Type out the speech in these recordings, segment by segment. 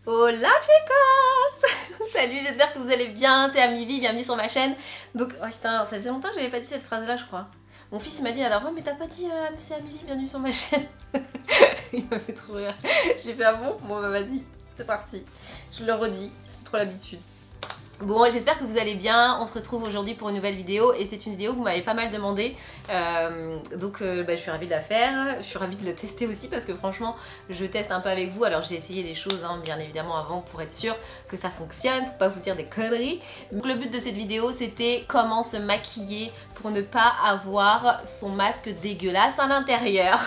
Hola chicos. Salut, j'espère que vous allez bien, c'est Amivi, bienvenue sur ma chaîne. Donc, oh putain, ça faisait longtemps que j'avais pas dit cette phrase là je crois. Mon fils m'a dit la dernière fois, mais t'as pas dit c'est Amivi, bienvenue sur ma chaîne. Il m'a fait trop rire. J'ai fait bon, bah vas-y, c'est parti. Je le redis, c'est trop l'habitude. Bon, j'espère que vous allez bien, on se retrouve aujourd'hui pour une nouvelle vidéo et c'est une vidéo que vous m'avez pas mal demandé, donc je suis ravie de la faire, je suis ravie de le tester aussi parce que franchement je teste un peu avec vous. Alors j'ai essayé les choses bien évidemment avant pour être sûre que ça fonctionne, pour pas vous dire des conneries. Donc le but de cette vidéo c'était comment se maquiller pour ne pas avoir son masque dégueulasse à l'intérieur.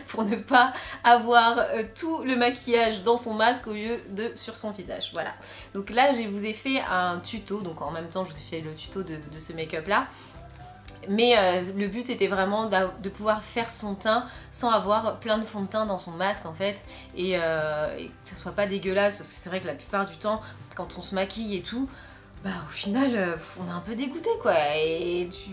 Pour ne pas avoir tout le maquillage dans son masque au lieu de sur son visage, voilà. Donc là je vous ai fait un tuto, donc en même temps je vous ai fait le tuto de ce make-up là. Mais le but c'était vraiment de pouvoir faire son teint sans avoir plein de fond de teint dans son masque en fait. Et que ça soit pas dégueulasse, parce que c'est vrai que la plupart du temps quand on se maquille et tout, bah au final on est un peu dégoûté quoi. Et tu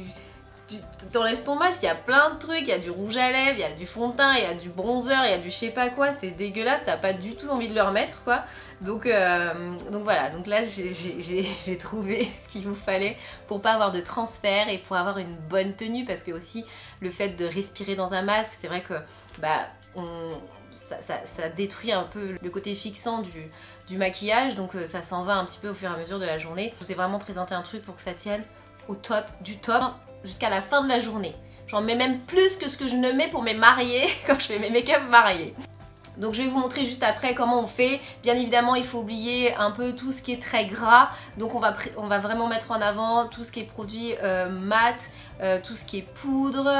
t'enlèves ton masque, il y a plein de trucs, il y a du rouge à lèvres, il y a du fond de teint, il y a du bronzer, il y a du je sais pas quoi, c'est dégueulasse, t'as pas du tout envie de le remettre quoi. Donc voilà, donc là j'ai trouvé ce qu'il vous fallait pour pas avoir de transfert et pour avoir une bonne tenue, parce que aussi le fait de respirer dans un masque, c'est vrai que bah ça détruit un peu le côté fixant du maquillage, donc ça s'en va un petit peu au fur et à mesure de la journée. Je vous ai vraiment présenté un truc pour que ça tienne au top du top jusqu'à la fin de la journée. J'en mets même plus que ce que je ne mets pour mes mariés quand je fais mes make-up mariés. Donc je vais vous montrer juste après comment on fait. Bien évidemment il faut oublier un peu tout ce qui est très gras. Donc on va vraiment mettre en avant tout ce qui est produit mat, tout ce qui est poudre.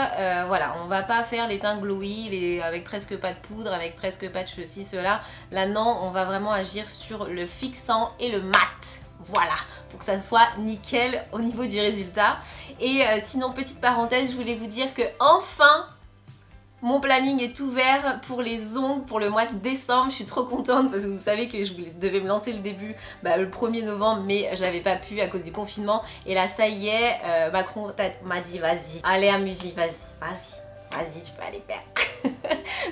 Voilà, on va pas faire les teints glowy avec presque pas de poudre, avec presque pas de ceci, cela. Là non, on va vraiment agir sur le fixant et le mat. Voilà, pour que ça soit nickel au niveau du résultat. Et sinon, petite parenthèse, je voulais vous dire que enfin mon planning est ouvert pour les ongles pour le mois de décembre. Je suis trop contente parce que vous savez que je devais me lancer le début le 1er novembre, mais j'avais pas pu à cause du confinement. Et là ça y est, Macron m'a dit vas-y, allez Amivi, vas-y, tu peux aller faire.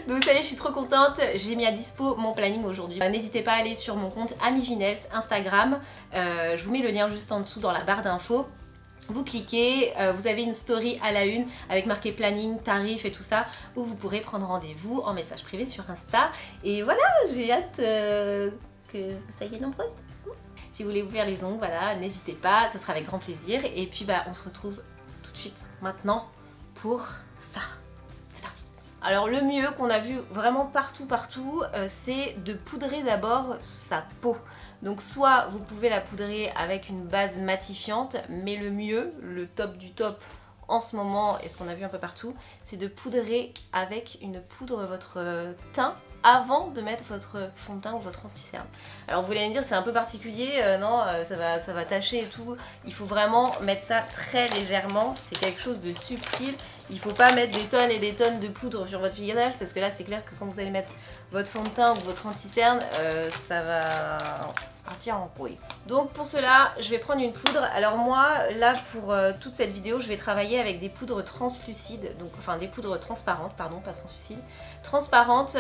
Donc ça y est, je suis trop contente, j'ai mis à dispo mon planning aujourd'hui. N'hésitez pas à aller sur mon compte Amivinels Instagram, je vous mets le lien juste en dessous dans la barre d'infos. Vous cliquez, vous avez une story à la une avec marqué planning, tarif et tout ça, où vous pourrez prendre rendez-vous en message privé sur Insta. Et voilà, j'ai hâte que vous soyez nombreuses. Si vous voulez vous faire les ongles, voilà, n'hésitez pas, ça sera avec grand plaisir. Et puis on se retrouve tout de suite maintenant pour ça. C'est parti. Alors le mieux qu'on a vu vraiment partout, c'est de poudrer d'abord sa peau. Donc soit vous pouvez la poudrer avec une base matifiante, mais le mieux, le top du top en ce moment, et ce qu'on a vu un peu partout, c'est de poudrer avec une poudre votre teint avant de mettre votre fond de teint ou votre anti-cerne. Alors vous allez me dire c'est un peu particulier, non, ça va tacher et tout. Il faut vraiment mettre ça très légèrement, c'est quelque chose de subtil. Il ne faut pas mettre des tonnes et des tonnes de poudre sur votre visage, parce que là c'est clair que quand vous allez mettre votre fond de teint ou votre anti-cerne, ça va partir en couille. Donc pour cela, je vais prendre une poudre. Alors moi, là pour toute cette vidéo, je vais travailler avec des poudres translucides, donc enfin des poudres transparentes, pardon, pas translucides, transparentes,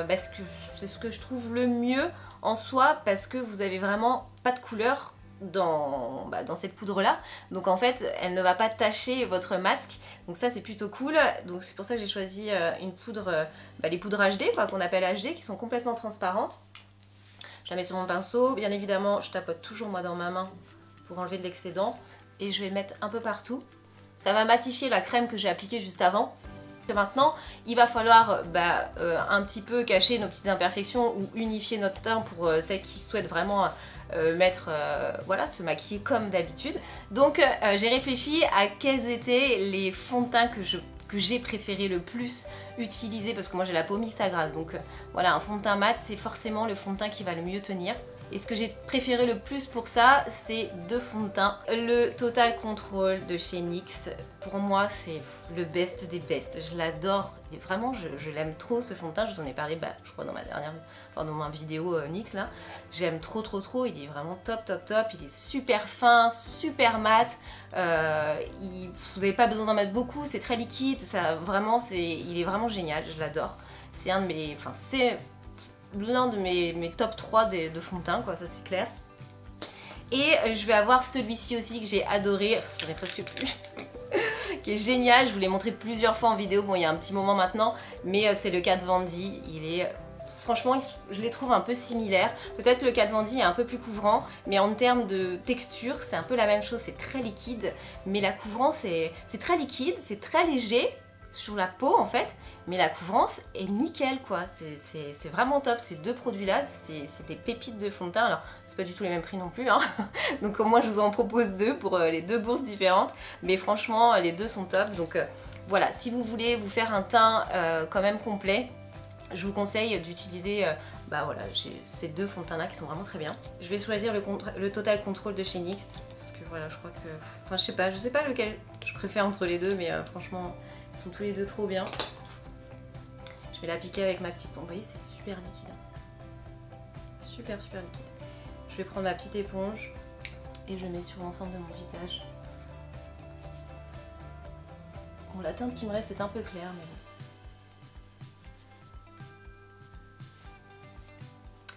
parce que c'est ce que je trouve le mieux en soi, parce que vous avez vraiment pas de couleur dans cette poudre là, donc en fait elle ne va pas tacher votre masque, donc ça c'est plutôt cool. Donc c'est pour ça que j'ai choisi une poudre, les poudres HD quoi, qu'on appelle HD, qui sont complètement transparentes. Je la mets sur mon pinceau, bien évidemment je tapote toujours moi dans ma main pour enlever de l'excédent, et je vais mettre un peu partout. Ça va matifier la crème que j'ai appliquée juste avant. Et maintenant il va falloir un petit peu cacher nos petites imperfections ou unifier notre teint pour celles qui souhaitent vraiment voilà, se maquiller comme d'habitude. Donc j'ai réfléchi à quels étaient les fonds de teint que j'ai préféré le plus utiliser, parce que moi j'ai la peau mixte à grasse, donc voilà, un fond de teint mat c'est forcément le fond de teint qui va le mieux tenir. Et ce que j'ai préféré le plus pour ça, c'est deux fonds de teint. Le Total Control de chez NYX, pour moi c'est le best des best. Je l'adore, et vraiment je l'aime trop ce fond de teint. Je vous en ai parlé je crois dans ma dernière, dans ma vidéo NYX là. J'aime trop, il est vraiment top, il est super fin, super mat. Vous n'avez pas besoin d'en mettre beaucoup, c'est très liquide, ça, vraiment, il est vraiment génial, je l'adore. C'est un de mes, l'un de mes top 3 de fond de teint, quoi, ça c'est clair. Et je vais avoir celui-ci aussi que j'ai adoré, j'en ai presque plus, qui est génial, je vous l'ai montré plusieurs fois en vidéo, bon il y a un petit moment maintenant, mais c'est le Kat Von D, il est... Franchement, je les trouve un peu similaires. Peut-être le Kat Von D est un peu plus couvrant, mais en termes de texture, c'est un peu la même chose, c'est très liquide, mais la couvrance, c'est très liquide, c'est très léger sur la peau en fait, mais la couvrance est nickel quoi, c'est vraiment top. Ces deux produits là, c'est des pépites de fond de teint. Alors c'est pas du tout les mêmes prix non plus hein. Donc moi je vous en propose deux pour les deux bourses différentes, mais franchement les deux sont top. Donc voilà, si vous voulez vous faire un teint quand même complet, je vous conseille d'utiliser bah voilà, j'ai ces deux fonds de teint là qui sont vraiment très bien. Je vais choisir le Total Control de chez NYX parce que voilà, je crois que, enfin je sais pas lequel je préfère entre les deux, mais franchement ils sont tous les deux trop bien. Je vais l'appliquer avec ma petite pompe. Vous voyez, c'est super liquide. Super liquide. Je vais prendre ma petite éponge et je mets sur l'ensemble de mon visage. Bon, la teinte qui me reste est un peu claire, mais bon.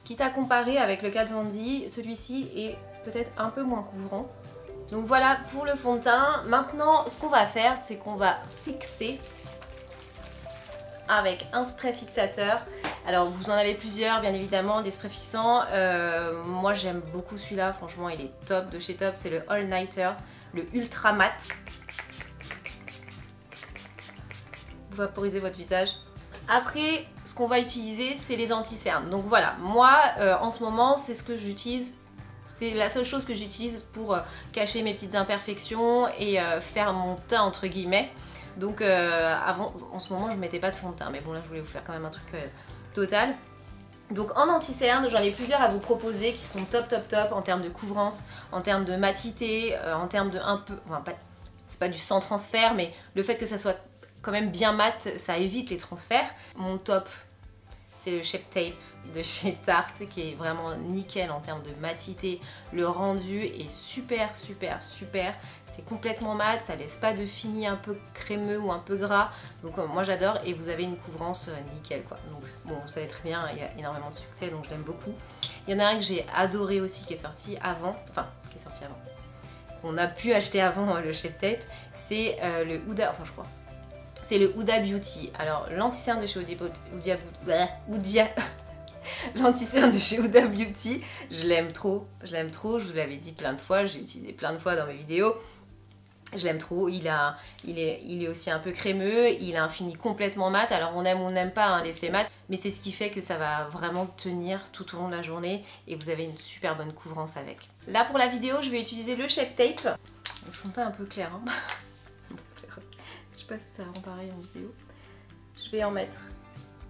Quitte à comparer avec le Kat Von D, celui-ci est peut-être un peu moins couvrant. Donc voilà pour le fond de teint. Maintenant, ce qu'on va faire, c'est qu'on va fixer avec un spray fixateur. Alors vous en avez plusieurs bien évidemment, des sprays fixants. Moi j'aime beaucoup celui-là, franchement il est top de chez Top, c'est le All Nighter, le Ultra Matte. Vous vaporisez votre visage. Après, ce qu'on va utiliser, c'est les anti-cernes. Donc voilà, moi en ce moment c'est ce que j'utilise. C'est la seule chose que j'utilise pour cacher mes petites imperfections et faire mon teint entre guillemets. Donc avant, en ce moment je ne mettais pas de fond de teint, mais bon là je voulais vous faire quand même un truc total. Donc en anti-cerne, j'en ai plusieurs à vous proposer qui sont top en termes de couvrance, en termes de matité, en termes de un peu, enfin c'est pas du sans transfert, mais le fait que ça soit quand même bien mat, ça évite les transferts. Mon top, c'est le Shape Tape de chez Tarte qui est vraiment nickel en termes de matité. Le rendu est super. C'est complètement mat, ça laisse pas de fini un peu crémeux ou un peu gras. Donc moi j'adore et vous avez une couvrance nickel quoi. Donc bon, vous savez très bien, il y a énormément de succès donc je l'aime beaucoup. Il y en a un que j'ai adoré aussi qui est sorti avant, qu'on a pu acheter avant le Shape Tape, c'est le Huda, enfin je crois. C'est le Huda Beauty. Alors l'anti-cerne de chez l'anti-cerne de chez Huda Beauty, je l'aime trop, je vous l'avais dit plein de fois, j'ai utilisé plein de fois dans mes vidéos. Je l'aime trop, il est aussi un peu crémeux, il a un fini complètement mat. Alors on aime ou on n'aime pas hein, l'effet mat, mais c'est ce qui fait que ça va vraiment tenir tout au long de la journée et vous avez une super bonne couvrance avec. Là pour la vidéo, je vais utiliser le Shape Tape. Le fond de teint un peu clair, hein. Je sais pas si ça rend pareil en vidéo. Je vais en mettre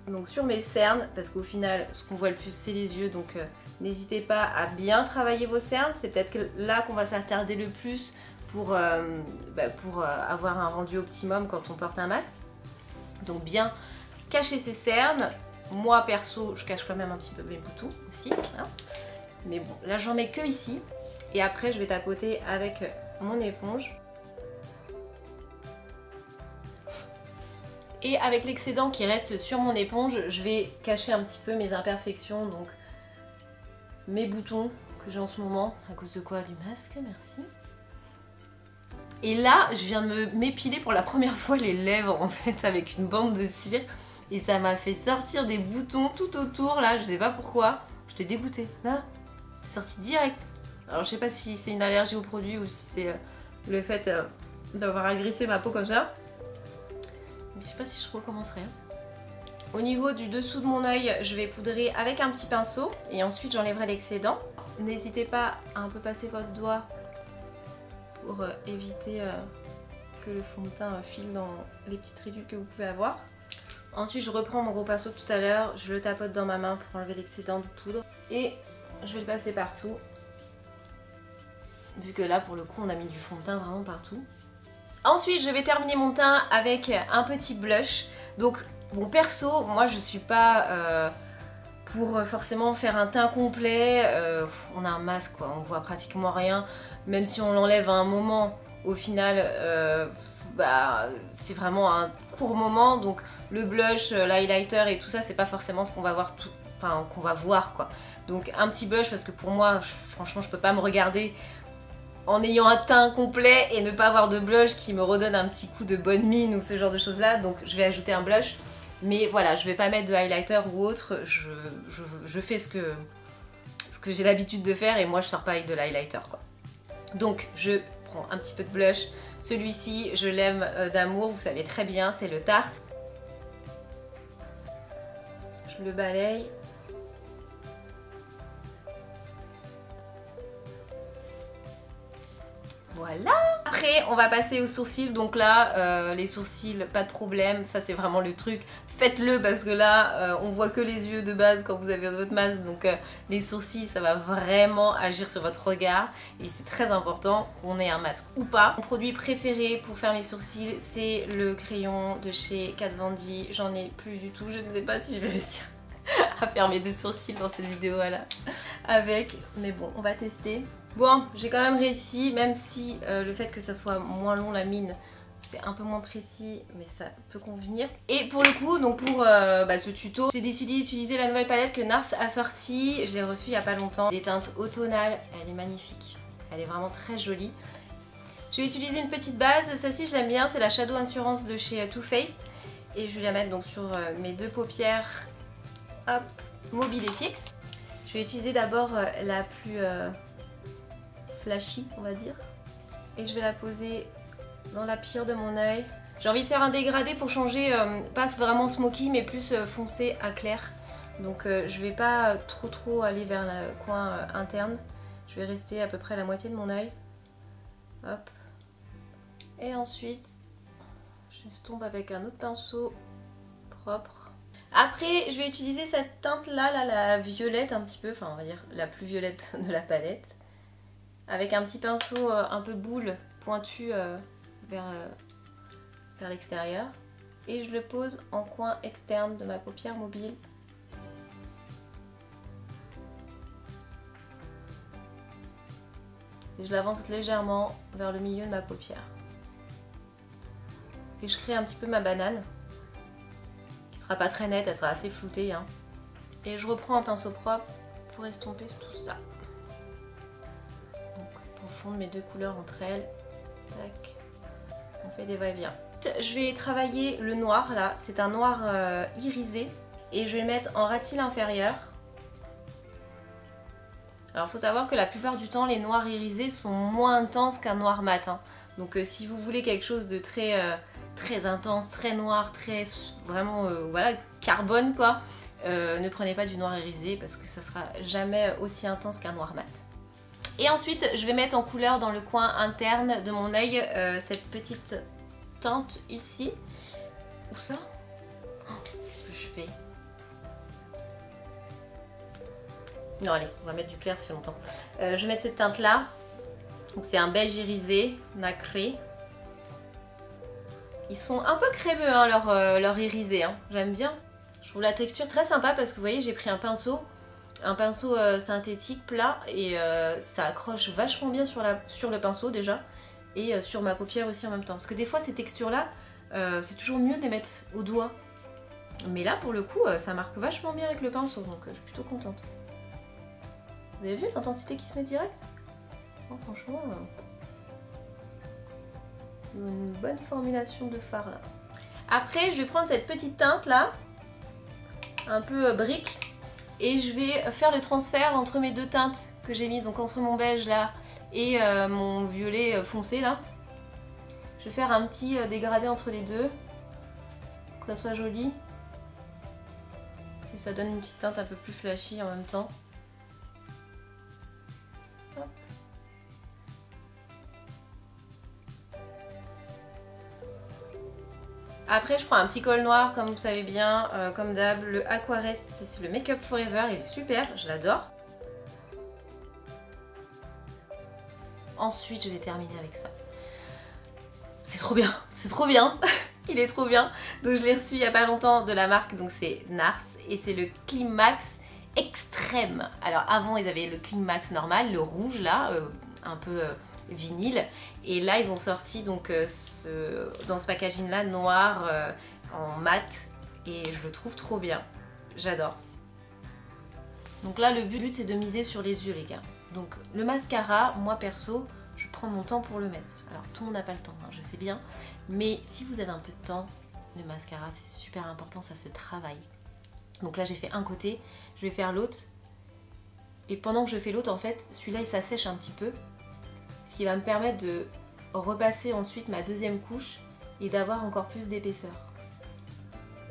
donc sur mes cernes parce qu'au final ce qu'on voit le plus c'est les yeux, donc n'hésitez pas à bien travailler vos cernes. C'est peut-être là qu'on va s'attarder le plus pour avoir un rendu optimum quand on porte un masque. Donc bien cacher ses cernes. Moi perso je cache quand même un petit peu mes boutons aussi hein. Mais bon là j'en mets que ici et après je vais tapoter avec mon éponge. Et avec l'excédent qui reste sur mon éponge, je vais cacher un petit peu mes imperfections, donc mes boutons que j'ai en ce moment. À cause de quoi? Du masque, merci. Et là, je viens de m'épiler pour la première fois les lèvres en fait avec une bande de cire. Et ça m'a fait sortir des boutons tout autour là, je sais pas pourquoi. J'étais dégoûtée. Là, c'est sorti direct. Alors je sais pas si c'est une allergie au produit ou si c'est le fait d'avoir agressé ma peau comme ça. Je sais pas si je recommencerai. Au niveau du dessous de mon œil, je vais poudrer avec un petit pinceau et ensuite j'enlèverai l'excédent. N'hésitez pas à un peu passer votre doigt pour éviter que le fond de teint file dans les petites ridules que vous pouvez avoir. Ensuite je reprends mon gros pinceau de tout à l'heure, je le tapote dans ma main pour enlever l'excédent de poudre et je vais le passer partout. Vu que là pour le coup on a mis du fond de teint vraiment partout. Ensuite, je vais terminer mon teint avec un petit blush. Donc, bon, perso, moi je suis pas pour forcément faire un teint complet. On a un masque, quoi, on voit pratiquement rien. Même si on l'enlève à un moment, au final, c'est vraiment un court moment. Donc, le blush, l'highlighter et tout ça, c'est pas forcément ce qu'on va voir enfin, qu'on va voir quoi. Donc un petit blush parce que pour moi, franchement, je peux pas me regarder en ayant un teint complet et ne pas avoir de blush qui me redonne un petit coup de bonne mine ou ce genre de choses là. Donc je vais ajouter un blush. Mais voilà, je vais pas mettre de highlighter ou autre. Je fais ce que j'ai l'habitude de faire et moi je sors pas avec de l'highlighter quoi. Donc je prends un petit peu de blush. Celui-ci, je l'aime d'amour, vous savez très bien, c'est le Tarte. Je le balaye. Voilà. Après, on va passer aux sourcils. Donc là, les sourcils, pas de problème. Ça, c'est vraiment le truc. Faites-le parce que là, on voit que les yeux de base quand vous avez votre masque. Donc les sourcils, ça va vraiment agir sur votre regard. Et c'est très important qu'on ait un masque ou pas. Mon produit préféré pour faire mes sourcils, c'est le crayon de chez Kat Von D. J'en ai plus du tout. Je ne sais pas si je vais réussir à faire mes 2 sourcils dans cette vidéo là avec. Mais bon, on va tester. Bon, j'ai quand même réussi, même si le fait que ça soit moins long la mine, c'est un peu moins précis, mais ça peut convenir. Et pour le coup, donc pour ce tuto, j'ai décidé d'utiliser la nouvelle palette que Nars a sortie. Je l'ai reçue il n'y a pas longtemps. Des teintes automnales, elle est magnifique. Elle est vraiment très jolie. Je vais utiliser une petite base, celle-ci je l'aime bien, c'est la Shadow Assurance de chez Too Faced. Et je vais la mettre donc sur mes 2 paupières, hop, mobiles et fixes. Je vais utiliser d'abord la plus flashy on va dire, et je vais la poser dans la pierre de mon œil. J'ai envie de faire un dégradé pour changer, pas vraiment smoky mais plus foncé à clair, donc je vais pas trop aller vers le coin interne, je vais rester à peu près à la moitié de mon œil, hop, et ensuite j'estompe avec un autre pinceau propre. Après je vais utiliser cette teinte là, la violette un petit peu, enfin on va dire la plus violette de la palette, avec un petit pinceau un peu boule pointu vers l'extérieur, et je le pose en coin externe de ma paupière mobile. Et je l'avance légèrement vers le milieu de ma paupière. Et je crée un petit peu ma banane, qui sera pas très nette, elle sera assez floutée, hein. Et je reprends un pinceau propre pour estomper tout ça. Pour fondre mes 2 couleurs entre elles. Tac. On fait des va-et-vient. Je vais travailler le noir là, c'est un noir irisé, et je vais le mettre en ratil inférieur. Alors il faut savoir que la plupart du temps les noirs irisés sont moins intenses qu'un noir mat, hein. Donc si vous voulez quelque chose de très intense, très noir, très vraiment voilà, carbone quoi, ne prenez pas du noir irisé parce que ça sera jamais aussi intense qu'un noir mat. Et ensuite je vais mettre en couleur dans le coin interne de mon œil cette petite teinte ici. Où ça? Oh, qu'est-ce que je fais? Non allez, on va mettre du clair, ça fait longtemps. Je vais mettre cette teinte là. Donc c'est un beige irisé, nacré. Ils sont un peu crémeux hein, leur irisé, hein. J'aime bien. Je trouve la texture très sympa parce que vous voyez j'ai pris un pinceau synthétique plat, et ça accroche vachement bien sur le pinceau déjà, et sur ma paupière aussi en même temps. Parce que des fois ces textures là, c'est toujours mieux de les mettre au doigt. Mais là pour le coup ça marque vachement bien avec le pinceau, donc je suis plutôt contente. Vous avez vu l'intensité qui se met direct? Oh, franchement, une bonne formulation de fard là. Après je vais prendre cette petite teinte là, un peu brique, et je vais faire le transfert entre mes 2 teintes que j'ai mis, donc entre mon beige là et mon violet foncé là. Je vais faire un petit dégradé entre les deux, que ça soit joli. Et ça donne une petite teinte un peu plus flashy en même temps. Hop. Après je prends un petit col noir comme vous savez bien, comme d'hab, le Aquarest, c'est le Make Up Forever, il est super, je l'adore. Ensuite je vais terminer avec ça. C'est trop bien, il est trop bien. Donc je l'ai reçu il n'y a pas longtemps de la marque, donc c'est Nars, et c'est le Climax Extrême. Alors avant ils avaient le Climax normal, le rouge là, un peu vinyle, et là ils ont sorti donc dans ce packaging là noir en mat, et je le trouve trop bien, j'adore. Donc là, le but, c'est de miser sur les yeux, les gars. Donc le mascara, moi perso, je prends mon temps pour le mettre. Alors tout le monde n'a pas le temps, hein, je sais bien. Mais si vous avez un peu de temps, le mascara, c'est super important, ça se travaille. Donc là, j'ai fait un côté, je vais faire l'autre. Et pendant que je fais l'autre, en fait, celui-là, il s'assèche un petit peu. Ce qui va me permettre de repasser ensuite ma deuxième couche et d'avoir encore plus d'épaisseur.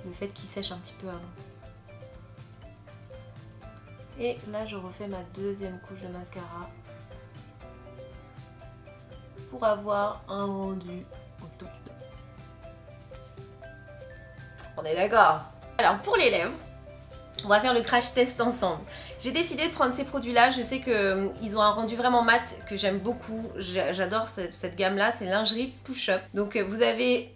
Le fait qu'il sèche un petit peu avant. Et là, je refais ma deuxième couche de mascara pour avoir un rendu au top. On est d'accord? Alors, pour les lèvres, on va faire le crash test ensemble. J'ai décidé de prendre ces produits-là. Je sais qu'ils ont un rendu vraiment mat que j'aime beaucoup. J'adore cette gamme-là. C'est Lingerie Push-Up. Donc, vous avez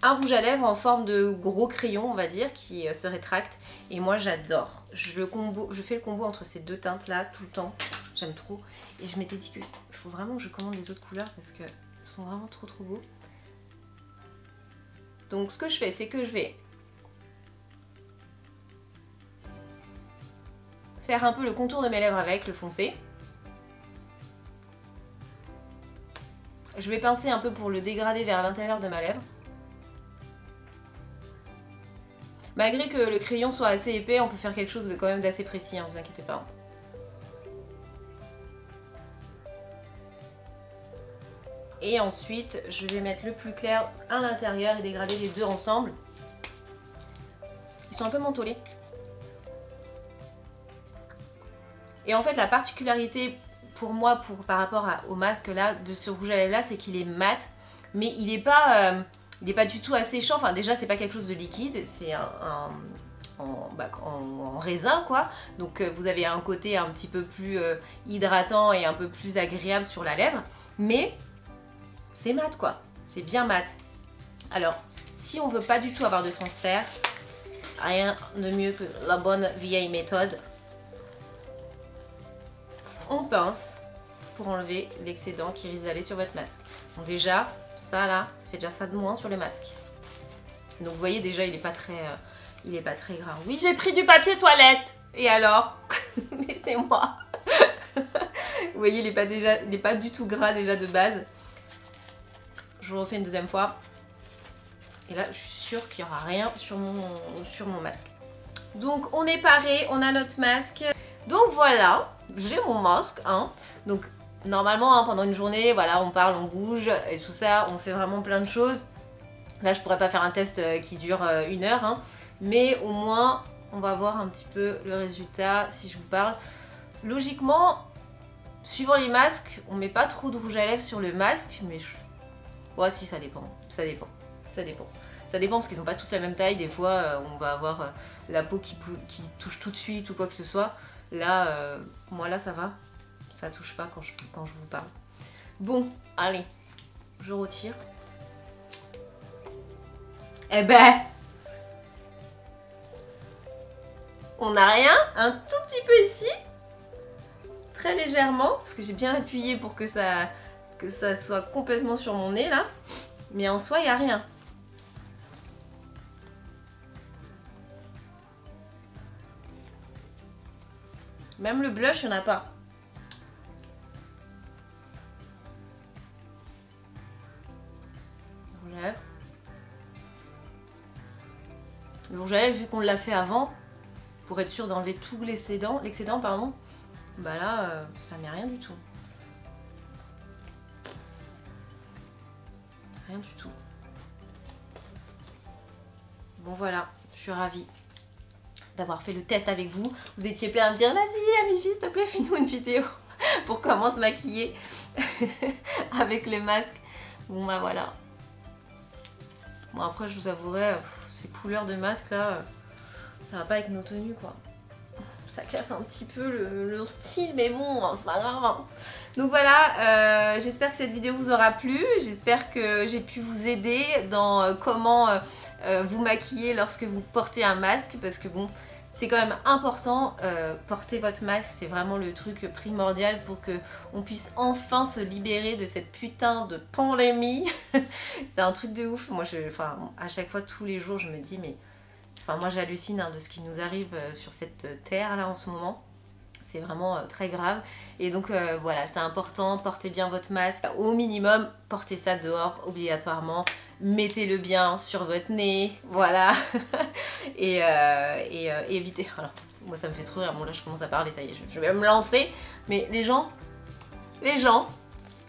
un rouge à lèvres en forme de gros crayon, on va dire, qui se rétracte. Et moi, j'adore. Je fais le combo entre ces deux teintes-là tout le temps. J'aime trop. Et je m'étais dit qu'il faut vraiment que je commande les autres couleurs parce qu'elles sont vraiment trop beaux. Donc, ce que je fais, c'est que je vais faire un peu le contour de mes lèvres avec le foncé. Je vais pincer un peu pour le dégrader vers l'intérieur de ma lèvre. Malgré que le crayon soit assez épais, on peut faire quelque chose de quand même d'assez précis, hein, vous inquiétez pas. Et ensuite, je vais mettre le plus clair à l'intérieur et dégrader les deux ensemble. Ils sont un peu mentholés. Et en fait, la particularité pour moi, par rapport au masque là, de ce rouge à lèvres là, c'est qu'il est mat, mais il n'est pas du tout asséchant. Enfin, déjà, c'est pas quelque chose de liquide, c'est en raisin quoi. Donc, vous avez un côté un petit peu plus hydratant et un peu plus agréable sur la lèvre, mais c'est mat quoi, c'est bien mat. Alors, si on veut pas du tout avoir de transfert, rien de mieux que la bonne vieille méthode. On pince pour enlever l'excédent qui risque d'aller sur votre masque. Donc déjà, ça là, ça fait déjà ça de moins sur le masque. Donc vous voyez déjà, il est pas très gras. Oui, j'ai pris du papier toilette. Et alors? Mais c'est moi. Vous voyez, il est pas du tout gras déjà de base. Je vous refais une deuxième fois. Et là, je suis sûre qu'il n'y aura rien sur mon masque. Donc on est paré, on a notre masque. Donc voilà, j'ai mon masque, hein. Donc normalement, hein, pendant une journée, voilà, on parle, on bouge et tout ça, on fait vraiment plein de choses. Là, je pourrais pas faire un test qui dure 1 heure, hein, mais au moins, on va voir un petit peu le résultat si je vous parle. Logiquement, suivant les masques, on met pas trop de rouge à lèvres sur le masque, mais ouais, si, ça dépend, ça dépend. Ça dépend parce qu'ils n'ont pas tous la même taille. Des fois, on va avoir la peau qui touche tout de suite ou quoi que ce soit. Là, moi là ça va, ça touche pas quand je vous parle. Bon, allez, je retire. Eh ben, on n'a rien, un tout petit peu ici, très légèrement, parce que j'ai bien appuyé pour que ça soit complètement sur mon nez là, mais en soi il n'y a rien. Même le blush, il n'y en a pas. Rouge à lèvres. Le rouge à lèvres, vu qu'on l'a fait avant, pour être sûr d'enlever tout l'excédent, pardon, bah là, ça met rien du tout. Rien du tout. Bon voilà, je suis ravie d'avoir fait le test avec vous. Vous étiez plein à me dire, vas-y Amifi, s'il te plaît, fais-nous une vidéo pour comment se maquiller avec le masque. Bon bah voilà. Bon après, je vous avouerai, ces couleurs de masque là, ça va pas avec nos tenues quoi. Ça casse un petit peu le style, mais bon, c'est pas grave. Donc voilà, j'espère que cette vidéo vous aura plu. J'espère que j'ai pu vous aider dans comment vous maquiller lorsque vous portez un masque, parce que bon, c'est quand même important, porter votre masque, c'est vraiment le truc primordial pour qu'on puisse enfin se libérer de cette putain de pandémie. C'est un truc de ouf. Moi, à chaque fois, tous les jours, je me dis, mais moi j'hallucine hein, de ce qui nous arrive sur cette terre là en ce moment. c'est vraiment très grave. Et donc voilà, c'est important, portez bien votre masque. Au minimum, portez ça dehors obligatoirement. Mettez-le bien sur votre nez, voilà. et évitez... Alors, moi ça me fait trop rire, bon là je commence à parler, ça y est, je vais me lancer. Mais les gens,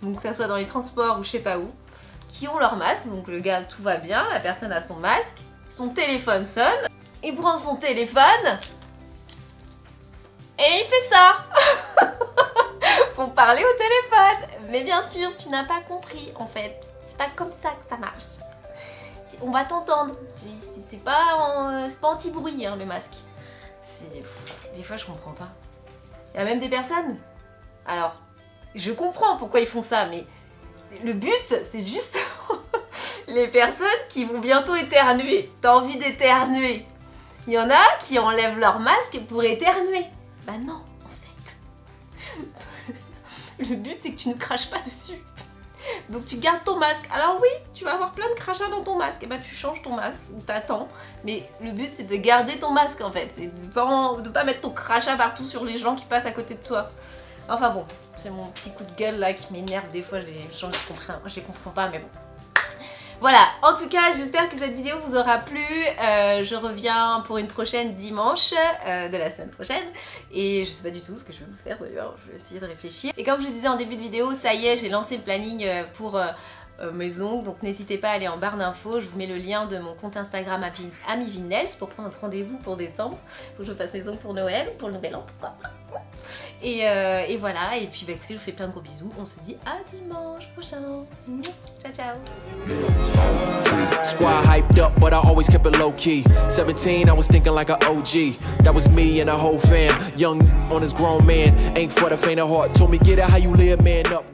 donc que ça soit dans les transports ou je sais pas où, qui ont leur masque, donc le gars tout va bien, la personne a son masque, son téléphone sonne, il prend son téléphone et il fait ça pour parler au téléphone. Mais bien sûr, tu n'as pas compris en fait. C'est pas comme ça que ça marche. On va t'entendre. C'est pas anti-bruit hein, le masque. Des fois, je comprends pas. Il y a même des personnes. Alors, je comprends pourquoi ils font ça, mais le but, c'est juste les personnes qui vont bientôt éternuer. T'as envie d'éternuer. Il y en a qui enlèvent leur masque pour éternuer. Bah non, en fait. Le but, c'est que tu ne craches pas dessus. Donc tu gardes ton masque. Alors oui, tu vas avoir plein de crachats dans ton masque. Et bah tu changes ton masque ou t'attends. Mais le but, c'est de garder ton masque en fait. C'est de pas mettre ton crachat partout sur les gens qui passent à côté de toi. Enfin bon, c'est mon petit coup de gueule là qui m'énerve des fois. Je les comprends pas, mais bon. Voilà, en tout cas, j'espère que cette vidéo vous aura plu. Je reviens pour une prochaine dimanche de la semaine prochaine. Et je sais pas du tout ce que je vais vous faire d'ailleurs, je vais essayer de réfléchir. Et comme je vous disais en début de vidéo, ça y est, j'ai lancé le planning pour mes ongles. Donc n'hésitez pas à aller en barre d'infos. Je vous mets le lien de mon compte Instagram AmiVinels pour prendre un rendez-vous pour décembre. Faut que je fasse les ongles pour Noël ou pour le Nouvel An, pourquoi pas. Et voilà, et puis bah écoutez, je vous fais plein de gros bisous. On se dit à dimanche prochain. Ciao ciao. Squad hyped up, but I always kept it low key. 17, I was thinking like an OG. That was me and the whole fam. Young on his grown man, ain't for the faint of heart. Told me get it how you live, man up.